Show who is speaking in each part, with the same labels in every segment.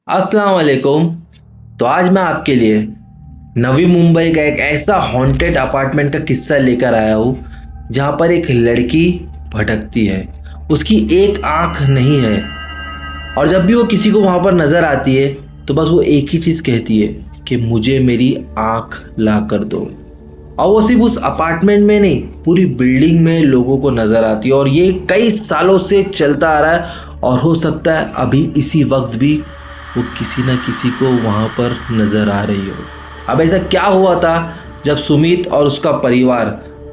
Speaker 1: अस्सलाम वालेकुम। तो आज मैं आपके लिए नवी मुंबई का एक ऐसा हॉन्टेड अपार्टमेंट का किस्सा लेकर आया हूँ जहाँ पर एक लड़की भटकती है। उसकी एक आंख नहीं है और जब भी वो किसी को वहाँ पर नज़र आती है तो बस वो एक ही चीज़ कहती है कि मुझे मेरी आंख ला कर दो। और वो सिर्फ उस अपार्टमेंट में नहीं, पूरी बिल्डिंग में लोगों को नज़र आती है और ये कई सालों से चलता आ रहा है और हो सकता है अभी इसी वक्त भी वो किसी ना किसी को वहाँ पर नज़र आ रही हो। अब ऐसा क्या हुआ था जब सुमित और उसका परिवार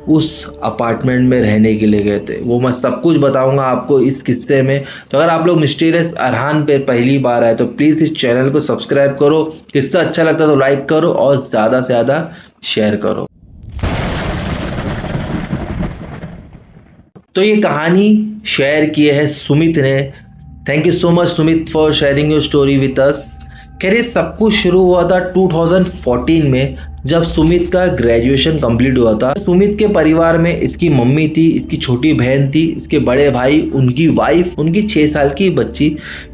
Speaker 1: उस अपार्टमेंट में रहने के लिए गए थे, वो मैं सब कुछ बताऊंगा आपको इस किस्से में। तो अगर आप लोग मिस्टीरियस अरहान पे पहली बार आए तो प्लीज़ इस चैनल को सब्सक्राइब करो, किस्सा अच्छा लगता है तो लाइक करो और ज़्यादा से ज़्यादा शेयर करो। तो ये कहानी शेयर की है सुमित ने। Thank you so much Sumit for sharing your story with us. खैर ये सब कुछ शुरू हुआ था 2014 में जब सुमित का ग्रेजुएशन कंप्लीट हुआ था। सुमित के परिवार में इसकी मम्मी थी, इसकी छोटी बहन थी, इसके बड़े भाई, उनकी वाइफ, उनकी 6 साल की बच्ची।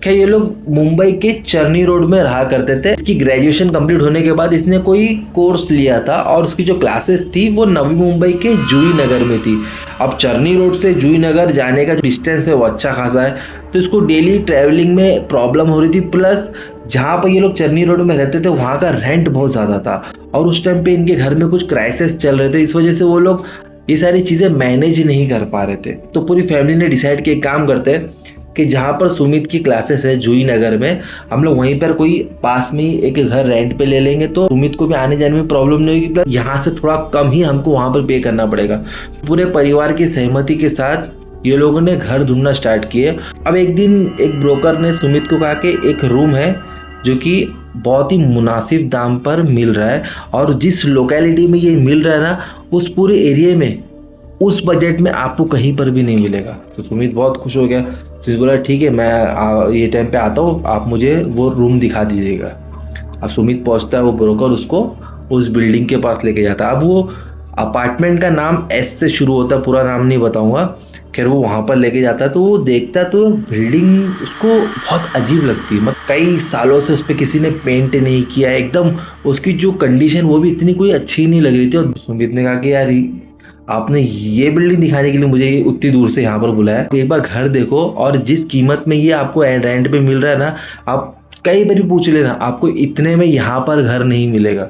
Speaker 1: खैर ये लोग मुंबई के चरनी रोड में रहा करते थे। इसकी ग्रेजुएशन कंप्लीट होने के बाद इसने कोई कोर्स लिया था और उसकी जो क्लासेस थी वो नवी मुंबई के जूही नगर में थी। अब चरनी रोड से जूही नगर जाने का जो डिस्टेंस है वो अच्छा खासा है, तो इसको डेली ट्रैवलिंग में प्रॉब्लम हो रही थी। प्लस जहाँ पर ये लोग चरनी रोड में रहते थे वहाँ का रेंट बहुत ज़्यादा था और उस टाइम पे इनके घर में कुछ क्राइसिस चल रहे थे, इस वजह से वो लोग ये सारी चीज़ें मैनेज नहीं कर पा रहे थे। तो पूरी फैमिली ने डिसाइड किया, एक काम करते हैं कि जहाँ पर सुमित की क्लासेस है जूही नगर में, हम लोग वहीं पर कोई पास में ही एक घर रेंट पे ले लेंगे तो सुमित को भी आने जाने में प्रॉब्लम नहीं होगी, प्लस यहाँ से थोड़ा कम ही हमको वहाँ पर पे करना पड़ेगा। पूरे परिवार की सहमति के साथ ये लोगों ने घर ढूंढना स्टार्ट किए। अब एक दिन एक ब्रोकर ने सुमित को कहा कि एक रूम है जो कि बहुत ही मुनासिब दाम पर मिल रहा है और जिस लोकेलिटी में ये मिल रहा है ना, उस पूरे एरिया में उस बजट में आपको कहीं पर भी नहीं मिलेगा। तो सुमित बहुत खुश हो गया। सुमित बोला ठीक है, मैं ये टाइम पे आता हूँ, आप मुझे वो रूम दिखा दीजिएगा। अब सुमित पहुँचता है, वो ब्रोकर उसको उस बिल्डिंग के पास लेके जाता है। अब वो अपार्टमेंट का नाम एस से शुरू होता है, पूरा नाम नहीं बताऊंगा। खैर वो वहाँ पर लेके जाता है तो वो देखता है तो बिल्डिंग उसको बहुत अजीब लगती है। मतलब कई सालों से उस पर किसी ने पेंट नहीं किया है, एकदम उसकी जो कंडीशन वो भी इतनी कोई अच्छी नहीं लग रही थी। और सुमित ने कहा कि यार आपने ये बिल्डिंग दिखाने के लिए मुझे उतनी दूर से यहाँ पर बुलाया, एक बार घर देखो और जिस कीमत में ये आपको रेंट पे मिल रहा है ना, आप कई बार पूछ लेना, आपको इतने में यहाँ पर घर नहीं मिलेगा।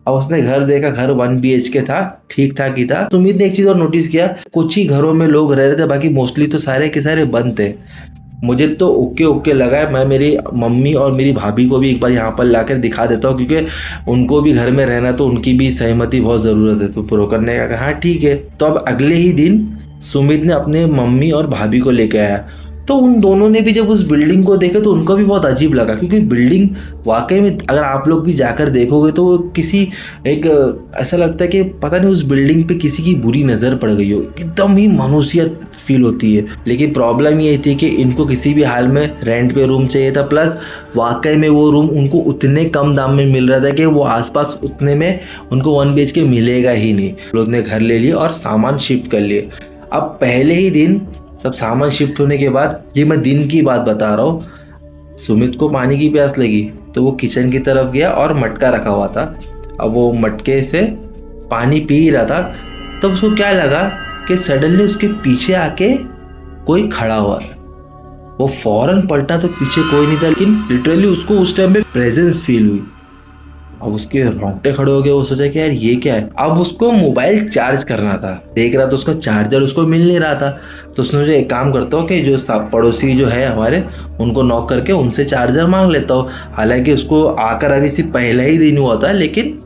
Speaker 1: अब उसने घर देखा, घर 1 BHK था, ठीक ठाक ही था। सुमित ने एक चीज और नोटिस किया, कुछ ही घरों में लोग रह रहे थे, बाकी मोस्टली तो सारे के सारे बंद थे। मुझे तो ओके ओके लगा है। मैं मेरी मम्मी और मेरी भाभी को भी एक बार यहाँ पर लाकर दिखा देता हूँ क्योंकि उनको भी घर में रहना, तो उनकी भी सहमति बहुत ज़रूरत है। तो ब्रोकर ने कहा हाँ ठीक है। तो अब अगले ही दिन सुमित ने अपने मम्मी और भाभी को लेकर आया। तो उन दोनों ने भी जब उस बिल्डिंग को देखा तो उनको भी बहुत अजीब लगा, क्योंकि बिल्डिंग वाकई में अगर आप लोग भी जाकर देखोगे तो वो किसी एक ऐसा लगता है कि पता नहीं उस बिल्डिंग पे किसी की बुरी नज़र पड़ गई हो, एकदम ही मानूसियत फील होती है। लेकिन प्रॉब्लम ये थी कि इनको किसी भी हाल में रेंट पे रूम चाहिए था, प्लस वाकई में वो रूम उनको उतने कम दाम में मिल रहा था कि वो आसपास उतने में उनको 1 BHK मिलेगा ही नहीं। लोग ने घर ले लिया और सामान शिफ्ट कर लिए। अब पहले ही दिन सब सामान शिफ्ट होने के बाद, ये मैं दिन की बात बता रहा हूँ, सुमित को पानी की प्यास लगी तो वो किचन की तरफ गया और मटका रखा हुआ था। अब वो मटके से पानी पी ही रहा था, तब उसको क्या लगा कि सडनली उसके पीछे आके कोई खड़ा हुआ है। वो फौरन पलटा तो पीछे कोई नहीं था, लेकिन लिटरली उसको उस टाइम पे प्रेजेंस फील हुई। अब उसके रोंगटे खड़े हो गए। वो सोचा कि यार ये क्या है। अब उसको मोबाइल चार्ज करना था, देख रहा था उसका चार्जर उसको मिल नहीं रहा था। तो उसने मुझे एक काम करता हूँ कि जो पड़ोसी जो है हमारे, उनको नॉक करके उनसे चार्जर मांग लेता हूँ। हालांकि उसको आकर अभी से पहला ही दिन हुआ था, लेकिन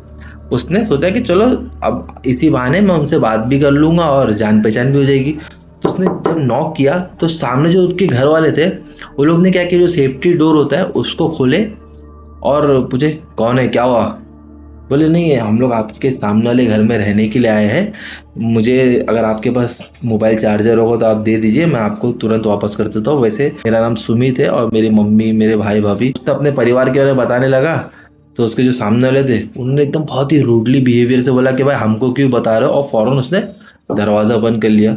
Speaker 1: उसने सोचा कि चलो अब इसी बहाने मैं उनसे बात भी कर लूँगा और जान पहचान भी हो जाएगी। तो उसने जब नॉक किया तो सामने जो उसके घर वाले थे वो लोग ने क्या किया, जो सेफ्टी डोर होता है उसको खोले और पूछे कौन है, क्या हुआ। बोले नहीं, हम लोग आपके सामने वाले घर में रहने के लिए आए हैं, मुझे अगर आपके पास मोबाइल चार्जर होगा तो आप दे दीजिए, मैं आपको तुरंत वापस कर देता हूँ। वैसे मेरा नाम सुमित है और मेरी मम्मी मेरे भाई भाभी। तो अपने परिवार के बारे में बताने लगा तो उसके जो सामने वाले थे उन्होंने एकदम बहुत ही रूडली बिहेवियर से बोला कि भाई हमको क्यों बता रहे हो, और फौरन उसने दरवाज़ा बंद कर लिया।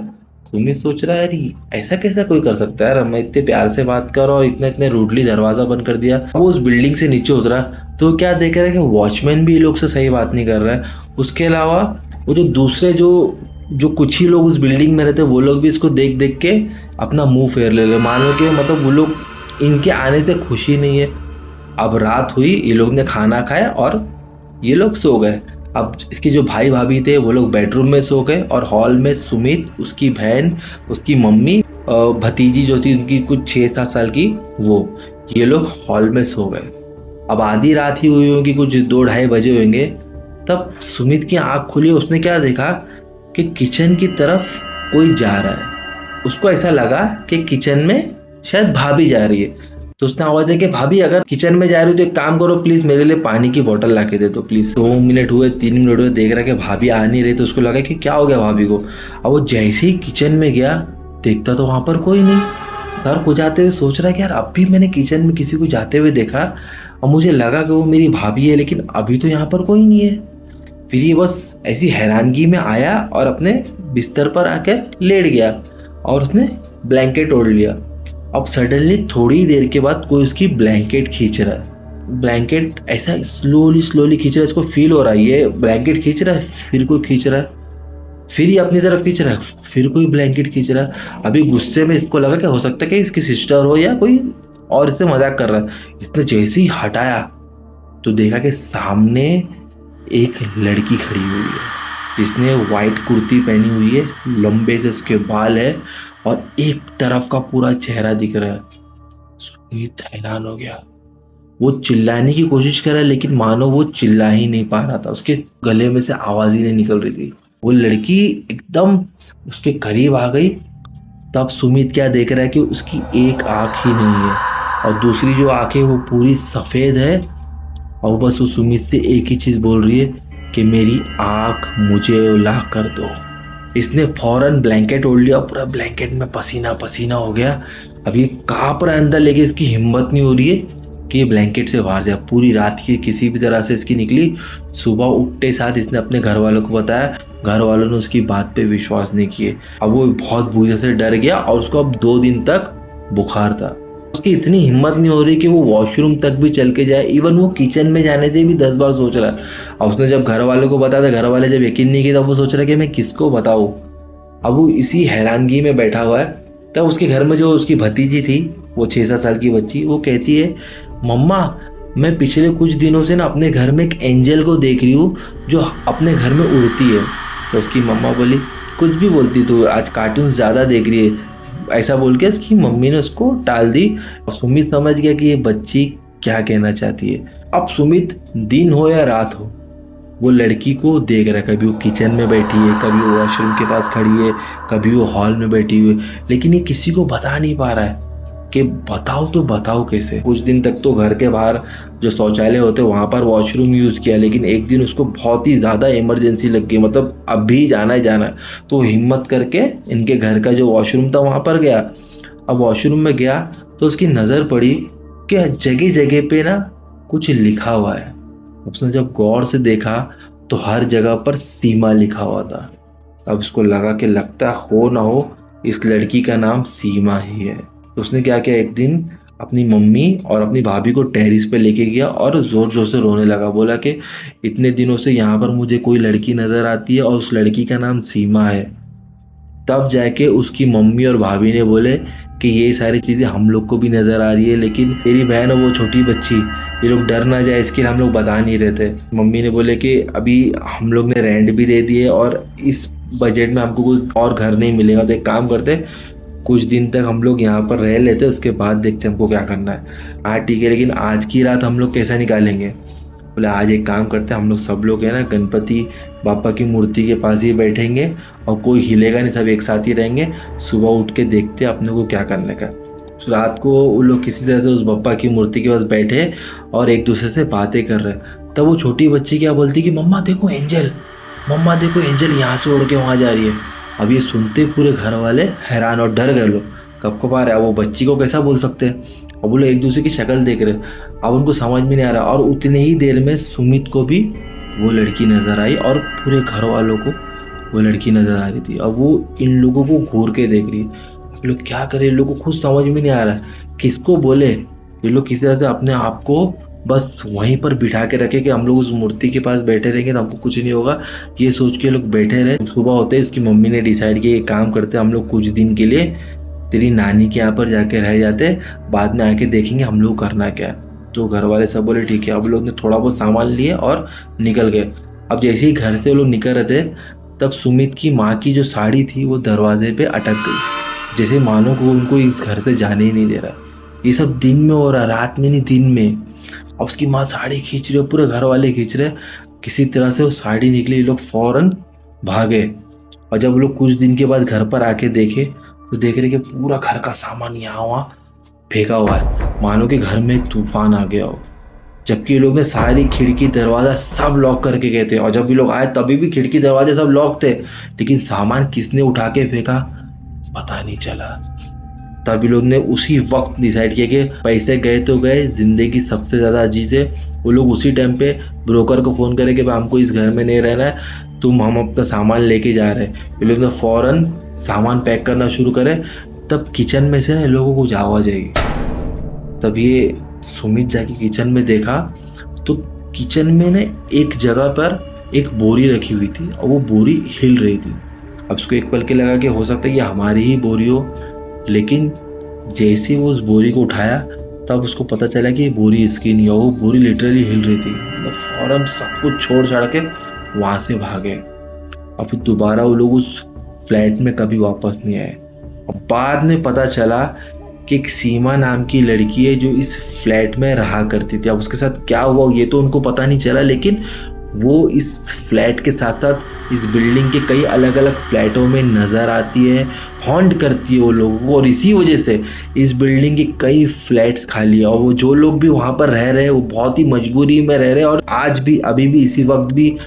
Speaker 1: सुमित सोच रहा है यार ऐसा कैसा कोई कर सकता है यार, मैं इतने प्यार से बात कर रहा हूँ, इतने इतने रूडली दरवाजा बंद कर दिया। वो उस बिल्डिंग से नीचे उतरा तो क्या देख रहा है कि वॉचमैन भी ये लोग से सही बात नहीं कर रहा है। उसके अलावा वो जो दूसरे जो जो कुछ ही लोग उस बिल्डिंग में रहते वो लोग भी इसको देख देख के अपना मुंह फेर ले रहे, मानो कि मतलब वो लोग इनके आने से खुशी नहीं है। अब रात हुई, ये लोग ने खाना खाया और ये लोग सो गए। अब इसके जो भाई भाभी थे वो लोग बेडरूम में सो गए और हॉल में सुमित, उसकी बहन, उसकी मम्मी, भतीजी जो थी उनकी कुछ 6-7 साल की, वो ये लोग हॉल में सो गए। अब आधी रात ही हुई होगी, कुछ 2-2:30 बजे होंगे। तब सुमित की आंख खुली, उसने क्या देखा कि किचन की तरफ कोई जा रहा है। उसको ऐसा लगा कि किचन में शायद भाभी जा रही है। तो उसने आवाज है कि भाभी अगर किचन में जा रही हो तो एक काम करो, प्लीज मेरे लिए पानी की बोतल ला के दे दो प्लीज। 2 मिनट हुए, 3 मिनट हुए, देख रहा कि भाभी आ नहीं रही, तो उसको लगा कि क्या हो गया भाभी को। अब वो जैसे ही किचन में गया, देखता तो वहां पर कोई नहीं। सर को जाते हुए सोच रहा है कि यार अब भी मैंने किचन में किसी को जाते हुए देखा और मुझे लगा कि वो मेरी भाभी है, लेकिन अभी तो यहाँ पर कोई नहीं है। फिर ये बस ऐसी हैरानगी में आया और अपने बिस्तर पर आकर लेट गया और उसने ब्लैंकेट ओढ़ लिया। अब सडनली थोड़ी देर के बाद कोई उसकी ब्लैंकेट खींच रहा है। ब्लैंकेट ऐसा स्लोली स्लोली खींच रहा है, इसको फील हो रहा है ये ब्लैंकेट खींच रहा है, फिर कोई खींच रहा है, फिर ये अपनी तरफ खींच रहा है, फिर कोई ब्लैंकेट खींच रहा है। अभी गुस्से में इसको लगा कि हो सकता है कि इसकी सिस्टर हो या कोई और इससे मजाक कर रहा है। इसने जैसे ही हटाया तो देखा कि सामने एक लड़की खड़ी हुई है जिसने वाइट कुर्ती पहनी हुई है, लंबे से उसके बाल है और एक तरफ का पूरा चेहरा दिख रहा है। सुमित हैरान हो गया। वो चिल्लाने की कोशिश कर रहा है लेकिन मानो वो चिल्ला ही नहीं पा रहा था, उसके गले में से आवाज ही नहीं निकल रही थी। वो लड़की एकदम उसके करीब आ गई। तब सुमित क्या देख रहा है कि उसकी एक आंख ही नहीं है और दूसरी जो आंखें वो पूरी सफेद है और बस वो सुमित से एक ही चीज बोल रही है कि मेरी आंख मुझे ला कर दो। इसने फौरन ब्लैंकेट ओढ़ लिया, पूरा ब्लैंकेट में पसीना पसीना हो गया। अब ये कांप रहा है अंदर, लेके इसकी हिम्मत नहीं हो रही है कि ये ब्लैंकेट से बाहर जाए। पूरी रात की किसी भी तरह से इसकी निकली। सुबह उठते साथ इसने अपने घर वालों को बताया, घर वालों ने उसकी बात पे विश्वास नहीं किए। अब वो बहुत बुरी से डर गया और उसको अब 2 दिन तक बुखार था। उसकी इतनी हिम्मत नहीं हो रही कि वो वॉशरूम तक भी चल के जाए, इवन वो किचन में जाने से भी 10 बार सोच रहा है। और उसने जब घर वालों को बताया, घर वाले जब यकीन नहीं किया, तब वो सोच रहा है कि मैं किसको बताऊँ। अब वो इसी हैरानगी में बैठा हुआ है। तब उसके घर में जो उसकी भतीजी थी, वो 6-7 साल की बच्ची, वो कहती है, मम्मा मैं पिछले कुछ दिनों से ना अपने घर में एक एंजल को देख रही हूँ जो अपने घर में उड़ती है। तो उसकी मम्मा बोली, कुछ भी बोलती तू, आज कार्टून ज़्यादा देख रही है। ऐसा बोल के उसकी मम्मी ने उसको टाल दी। और सुमित समझ गया कि ये बच्ची क्या कहना चाहती है। अब सुमित दिन हो या रात हो, वो लड़की को देख रहा है। कभी वो किचन में बैठी है, कभी वो वॉशरूम के पास खड़ी है, कभी वो हॉल में बैठी हुई है, लेकिन ये किसी को बता नहीं पा रहा है कि बताओ तो बताओ कैसे। कुछ दिन तक तो घर के बाहर जो शौचालय होते हैं वहाँ पर वॉशरूम यूज़ किया, लेकिन एक दिन उसको बहुत ही ज़्यादा इमरजेंसी लग गई, मतलब अभी जाना ही जाना है। तो हिम्मत करके इनके घर का जो वॉशरूम था वहाँ पर गया। अब वॉशरूम में गया तो उसकी नज़र पड़ी कि जगह जगह पे ना कुछ लिखा हुआ है। उसने जब गौर से देखा तो हर जगह पर सीमा लिखा हुआ था। अब उसको लगा कि लगता हो ना हो इस लड़की का नाम सीमा ही है। तो उसने क्या किया, एक दिन अपनी मम्मी और अपनी भाभी को टेरिस पे लेके गया और ज़ोर ज़ोर से रोने लगा। बोला कि इतने दिनों से यहाँ पर मुझे कोई लड़की नज़र आती है और उस लड़की का नाम सीमा है। तब जाके उसकी मम्मी और भाभी ने बोले कि ये सारी चीज़ें हम लोग को भी नज़र आ रही है, लेकिन तेरी बहन और वो छोटी बच्ची, ये लोग डर ना जाए इसके लिए हम लोग बता नहीं रहे थे। मम्मी ने बोले कि अभी हम लोग ने रेंट भी दे दिए और इस बजट में हमको कोई और घर नहीं मिलेगा, तो एक काम करते कुछ दिन तक हम लोग यहाँ पर रह लेते, उसके बाद देखते हमको क्या करना है। हाँ ठीक है, लेकिन आज की रात हम लोग कैसा निकालेंगे। बोले आज एक काम करते हैं, हम लोग सब लोग है ना गणपति बापा की मूर्ति के पास ही बैठेंगे और कोई हिलेगा नहीं, सब एक साथ ही रहेंगे। सुबह उठ के देखते अपने को क्या करने का। रात को वो लोग किसी तरह से उस बापा की मूर्ति के पास बैठे और एक दूसरे से बातें कर रहे। तब वो छोटी बच्ची क्या बोलती कि मम्मा देखो एंजल, मम्मा देखो एंजल यहाँ से उड़ के वहाँ जा रही है। अब ये सुनते पूरे घर वाले हैरान और डर गए। लोग कब कब आ रहे, वो बच्ची को कैसा बोल सकते हैं। अब वो लोग एक दूसरे की शक्ल देख रहे, अब उनको समझ में नहीं आ रहा। और उतने ही देर में सुमित को भी वो लड़की नजर आई और पूरे घर वालों को वो लड़की नजर आ रही थी। अब वो इन लोगों को घूर के देख रही है। ये लोग क्या करें, इन लोगों को खुद समझ में नहीं आ रहा है किसको बोले। ये लोग किसी तरह से अपने आप को बस वहीं पर बिठा के रखे कि हम लोग उस मूर्ति के पास बैठे रहेंगे तो हमको कुछ नहीं होगा, ये सोच के लोग बैठे रहे। सुबह होते ही उसकी मम्मी ने डिसाइड किया, एक काम करते हम लोग कुछ दिन के लिए तेरी नानी के यहाँ पर जाके रह जाते, बाद में आके देखेंगे हम लोग करना क्या है। तो घर वाले सब बोले ठीक है। अब लोग ने थोड़ा बहुत सामान लिए और निकल गए। अब जैसे ही घर से वो लोग निकल रहे थे, तब सुमित की माँ की जो साड़ी थी वो दरवाजे पे अटक गई, जैसे मानो को उनको इस घर से जाने ही नहीं दे रहा। ये सब दिन में हो रहा, रात में नहीं, दिन में। अब उसकी माँ साड़ी खींच रही है, पूरे घर वाले खींच रहे। किसी तरह से वो साड़ी निकली, ये लोग फौरन भागे। और जब वो लोग कुछ दिन के बाद घर पर आके देखे तो देख रहे कि पूरा घर का सामान यहाँ वहाँ फेंका हुआ है, मानो कि घर में तूफान आ गया हो। जबकि ये लोग ने सारी खिड़की दरवाजा सब लॉक करके गए थे, और जब ये लोग आए तभी भी खिड़की दरवाजे सब लॉक थे, लेकिन सामान किसने उठा के फेंका पता नहीं चला। तभी लोग ने उसी वक्त डिसाइड किया कि पैसे गए तो गए, जिंदगी सबसे ज़्यादा अजीज है। वो लोग उसी टाइम पे ब्रोकर को फ़ोन करे कि भाई हमको इस घर में नहीं रहना है, हम अपना सामान लेके जा रहे हैं। ये लोग ने फ़ौरन सामान पैक करना शुरू करे। तब किचन में से ना लोगों को आवाज़ आई। तब ये सुमित जाके किचन में देखा तो किचन में ना एक जगह पर एक बोरी रखी हुई थी और वो बोरी हिल रही थी। अब उसको एक पल के लगा कि हो सकता है ये हमारी ही बोरी हो, लेकिन जैसे ही वो उस बोरी को उठाया तब उसको पता चला कि ये बोरी इसकी नहीं है, वो बोरी लिटरली हिल रही थी। मतलब फौरन सब कुछ छोड़ छाड़ के वहाँ से भागे। और फिर दोबारा वो लोग उस फ्लैट में कभी वापस नहीं आए। और बाद में पता चला कि एक सीमा नाम की लड़की है जो इस फ्लैट में रहा करती थी। अब उसके साथ क्या हुआ ये तो उनको पता नहीं चला, लेकिन वो इस फ्लैट के साथ साथ इस बिल्डिंग के कई अलग अलग फ्लैटों में नज़र आती है, हॉन्ट करती है वो लोगों को। और इसी वजह से इस बिल्डिंग के कई फ्लैट्स खाली है, और वो जो लोग भी वहाँ पर रह रहे हैं वो बहुत ही मजबूरी में रह रहे हैं। और आज भी, अभी भी, इसी वक्त भी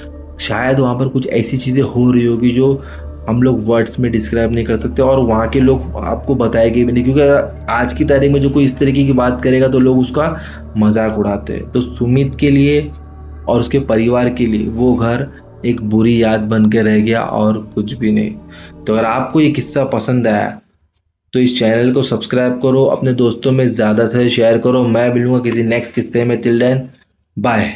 Speaker 1: शायद वहाँ पर कुछ ऐसी चीज़ें हो रही होगी जो हम लोग वर्ड्स में डिस्क्राइब नहीं कर सकते, और वहाँ के लोग आपको बताएंगे भी नहीं, क्योंकि आज की तारीख में जो कोई इस तरीके की बात करेगा तो लोग उसका मजाक उड़ाते हैं। तो सुमित के लिए और उसके परिवार के लिए वो घर एक बुरी याद बन के रह गया और कुछ भी नहीं। तो अगर आपको ये किस्सा पसंद आया तो इस चैनल को सब्सक्राइब करो, अपने दोस्तों में ज़्यादा से शेयर करो। मैं मिलूंगा किसी नेक्स्ट किस्से में। Till then bye.